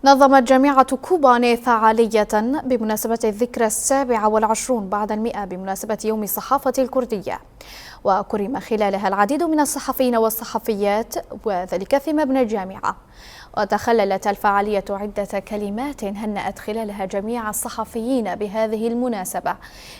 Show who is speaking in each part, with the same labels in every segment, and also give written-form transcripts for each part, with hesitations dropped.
Speaker 1: نظمت جامعة كوباني فعالية بمناسبة الذكرى 27 بعد 100 بمناسبة يوم الصحافة الكردية، وكرم خلالها العديد من الصحفيين والصحفيات وذلك في مبنى الجامعة. وتخللت الفعالية عدة كلمات هنأت خلالها جميع الصحفيين بهذه المناسبة،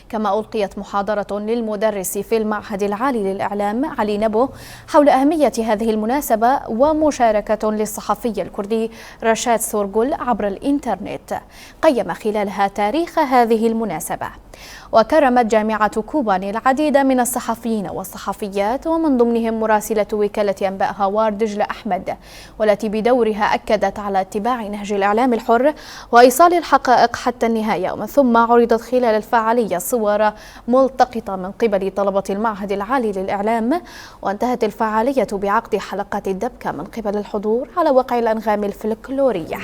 Speaker 1: كما ألقيت محاضرة للمدرس في المعهد العالي للإعلام علي نبو حول أهمية هذه المناسبة، ومشاركة للصحفي الكردي رشاد سورغل عبر الإنترنت قيم خلالها تاريخ هذه المناسبة. وكرمت جامعة كوباني العديد من الصحفيين والصحفيات، ومن ضمنهم مراسلة وكالة أنباء هوار دجلة أحمد، والتي بدورها أكدت على اتباع نهج الإعلام الحر وإيصال الحقائق حتى النهاية. ومن ثم عرضت خلال الفعالية صور ملتقطة من قبل طلبة المعهد العالي للإعلام، وانتهت الفعالية بعقد حلقات الدبكة من قبل الحضور على وقع الأنغام الفلكلورية.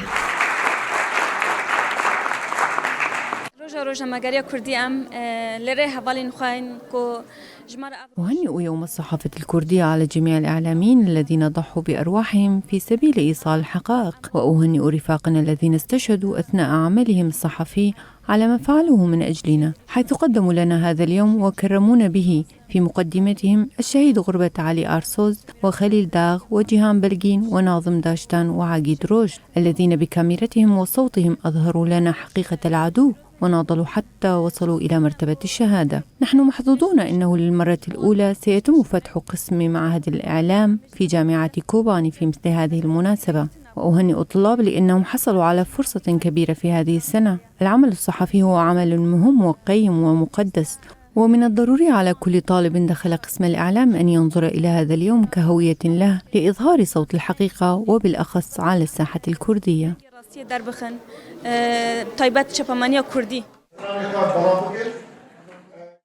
Speaker 2: أهنئ يوم الصحافة الكردية على جميع الإعلاميين الذين ضحوا بأرواحهم في سبيل إيصال الحقائق، وأهنئ رفاقنا الذين استشهدوا أثناء عملهم الصحفي على ما فعلوه من أجلنا، حيث قدموا لنا هذا اليوم وكرمونا به، في مقدمتهم الشهيد غربة علي أرسوز وخليل داغ وجيهان بلقين وناظم داشتان وعقيد روج، الذين بكاميرتهم وصوتهم أظهروا لنا حقيقة العدو وناضلوا حتى وصلوا إلى مرتبة الشهادة. نحن محظوظون أنه للمرة الأولى سيتم فتح قسم معهد الإعلام في جامعة كوباني في مثل هذه المناسبة، وأهنئ الطلاب لأنهم حصلوا على فرصة كبيرة في هذه السنة. العمل الصحفي هو عمل مهم وقيم ومقدس، ومن الضروري على كل طالب دخل قسم الإعلام أن ينظر إلى هذا اليوم كهوية له لإظهار صوت الحقيقة، وبالأخص على الساحة الكردية.